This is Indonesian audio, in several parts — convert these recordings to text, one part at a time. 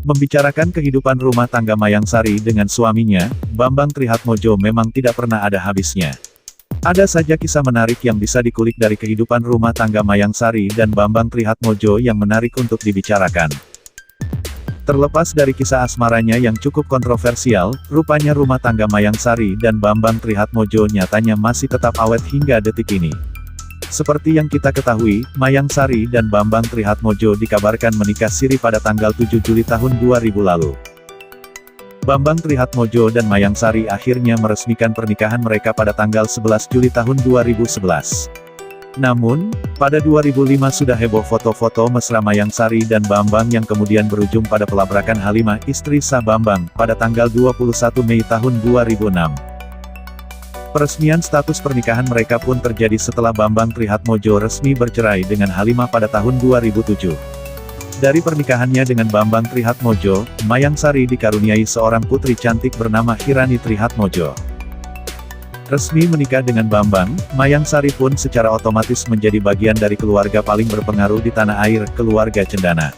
Membicarakan kehidupan rumah tangga Mayangsari dengan suaminya, Bambang Trihatmojo memang tidak pernah ada habisnya. Ada saja kisah menarik yang bisa dikulik dari kehidupan rumah tangga Mayangsari dan Bambang Trihatmojo yang menarik untuk dibicarakan. Terlepas dari kisah asmaranya yang cukup kontroversial, rupanya rumah tangga Mayangsari dan Bambang Trihatmojo nyatanya masih tetap awet hingga detik ini. Seperti yang kita ketahui, Mayangsari dan Bambang Trihatmojo dikabarkan menikah siri pada tanggal 7 Juli tahun 2000 lalu. Bambang Trihatmojo dan Mayangsari akhirnya meresmikan pernikahan mereka pada tanggal 11 Juli tahun 2011. Namun, pada 2005 sudah heboh foto-foto mesra Mayangsari dan Bambang yang kemudian berujung pada pelabrakan Halimah, istri sah Bambang, pada tanggal 21 Mei tahun 2006. Peresmian status pernikahan mereka pun terjadi setelah Bambang Trihatmojo resmi bercerai dengan Halimah pada tahun 2007. Dari pernikahannya dengan Bambang Trihatmojo, Mayangsari dikaruniai seorang putri cantik bernama Hirani Trihatmojo. Resmi menikah dengan Bambang, Mayangsari pun secara otomatis menjadi bagian dari keluarga paling berpengaruh di tanah air, keluarga Cendana.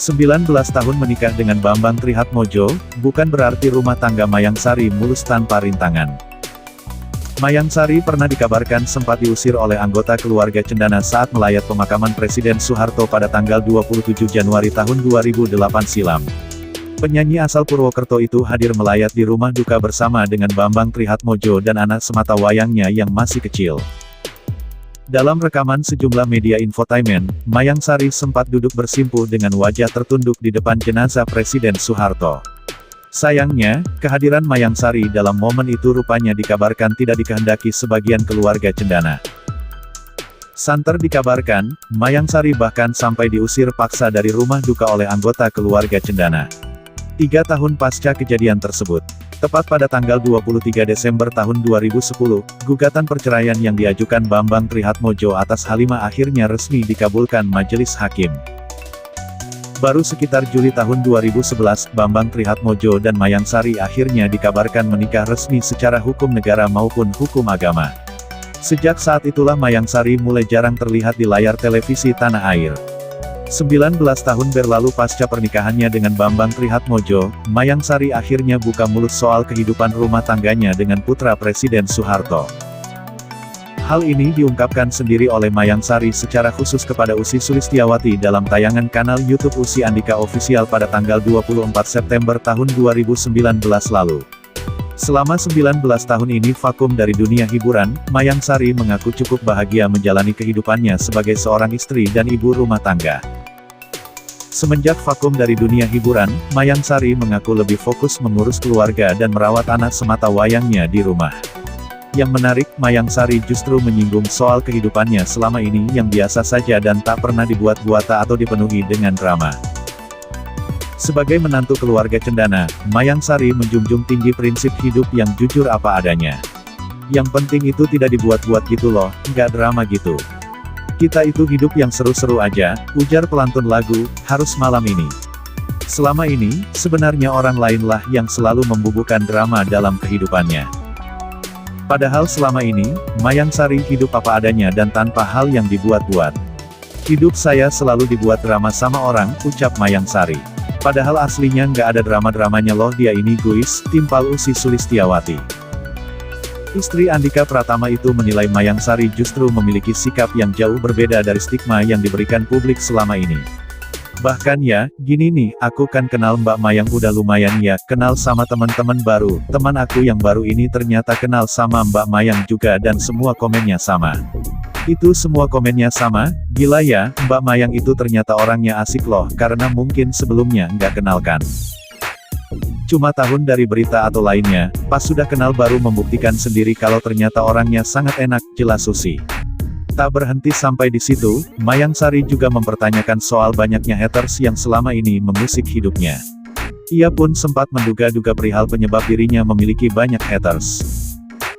19 tahun menikah dengan Bambang Trihatmojo, bukan berarti rumah tangga Mayangsari mulus tanpa rintangan. Mayangsari pernah dikabarkan sempat diusir oleh anggota keluarga Cendana saat melayat pemakaman Presiden Soeharto pada tanggal 27 Januari tahun 2008 silam. Penyanyi asal Purwokerto itu hadir melayat di rumah duka bersama dengan Bambang Trihatmojo dan anak semata wayangnya yang masih kecil. Dalam rekaman sejumlah media infotainment, Mayangsari sempat duduk bersimpuh dengan wajah tertunduk di depan jenazah Presiden Soeharto. Sayangnya, kehadiran Mayangsari dalam momen itu rupanya dikabarkan tidak dikehendaki sebagian keluarga Cendana. Santer dikabarkan, Mayangsari bahkan sampai diusir paksa dari rumah duka oleh anggota keluarga Cendana. 3 tahun pasca kejadian tersebut, tepat pada tanggal 23 Desember tahun 2010, gugatan perceraian yang diajukan Bambang Trihatmojo atas Halimah akhirnya resmi dikabulkan majelis hakim. Baru sekitar Juli tahun 2011, Bambang Trihatmojo dan Mayangsari akhirnya dikabarkan menikah resmi secara hukum negara maupun hukum agama. Sejak saat itulah Mayangsari mulai jarang terlihat di layar televisi tanah air. 19 tahun berlalu pasca pernikahannya dengan Bambang Trihatmojo, Mayangsari akhirnya buka mulut soal kehidupan rumah tangganya dengan putra Presiden Soeharto. Hal ini diungkapkan sendiri oleh Mayangsari secara khusus kepada Ussy Sulistyawati dalam tayangan kanal YouTube Ussy Andika Official pada tanggal 24 September tahun 2019 lalu. Selama 19 tahun ini vakum dari dunia hiburan, Mayangsari mengaku cukup bahagia menjalani kehidupannya sebagai seorang istri dan ibu rumah tangga. Semenjak vakum dari dunia hiburan, Mayangsari mengaku lebih fokus mengurus keluarga dan merawat anak semata wayangnya di rumah. Yang menarik, Mayangsari justru menyinggung soal kehidupannya selama ini yang biasa saja dan tak pernah dibuat-buat atau dipenuhi dengan drama. Sebagai menantu keluarga Cendana, Mayangsari menjunjung tinggi prinsip hidup yang jujur apa adanya. Yang penting itu tidak dibuat-buat gitu loh, nggak drama gitu. Kita itu hidup yang seru-seru aja, ujar pelantun lagu, Harus Malam Ini. Selama ini, sebenarnya orang lainlah yang selalu membubuhkan drama dalam kehidupannya. Padahal selama ini, Mayangsari hidup apa adanya dan tanpa hal yang dibuat-buat. Hidup saya selalu dibuat drama sama orang, ucap Mayangsari. Padahal aslinya nggak ada drama-dramanya loh, dia ini guys, timpal Ussy Sulistyawati. Istri Andika Pratama itu menilai Mayangsari justru memiliki sikap yang jauh berbeda dari stigma yang diberikan publik selama ini. Bahkan ya, gini nih, aku kan kenal Mbak Mayang udah lumayan ya, kenal sama teman-teman baru, teman aku yang baru ini ternyata kenal sama Mbak Mayang juga dan semua komennya sama. Itu semua komennya sama, gila ya, Mbak Mayang itu ternyata orangnya asik loh, karena mungkin sebelumnya nggak kenal kan. Cuma tahun dari berita atau lainnya, pas sudah kenal baru membuktikan sendiri kalau ternyata orangnya sangat enak, jelas Ussy. Tak berhenti sampai di situ, Mayangsari juga mempertanyakan soal banyaknya haters yang selama ini mengusik hidupnya. Ia pun sempat menduga-duga perihal penyebab dirinya memiliki banyak haters.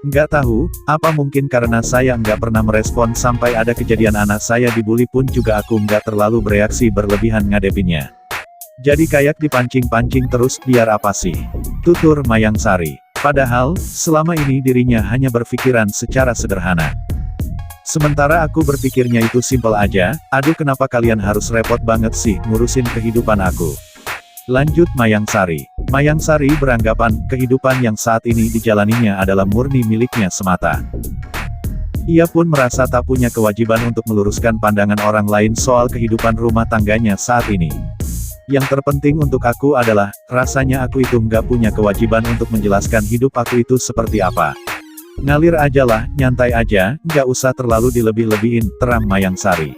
Nggak tahu, apa mungkin karena saya nggak pernah merespon sampai ada kejadian anak saya dibully pun juga aku nggak terlalu bereaksi berlebihan ngadepinnya. Jadi kayak dipancing-pancing terus, biar apa sih? Tutur Mayangsari. Padahal, selama ini dirinya hanya berpikiran secara sederhana. Sementara aku berpikirnya itu simpel aja, aduh kenapa kalian harus repot banget sih ngurusin kehidupan aku. Lanjut Mayang Sari. Mayang Sari beranggapan, kehidupan yang saat ini dijalaninya adalah murni miliknya semata. Ia pun merasa tak punya kewajiban untuk meluruskan pandangan orang lain soal kehidupan rumah tangganya saat ini. Yang terpenting untuk aku adalah, rasanya aku itu nggak punya kewajiban untuk menjelaskan hidup aku itu seperti apa. Ngalir aja lah, nyantai aja, nggak usah terlalu dilebih-lebihin, terang Mayang Sari.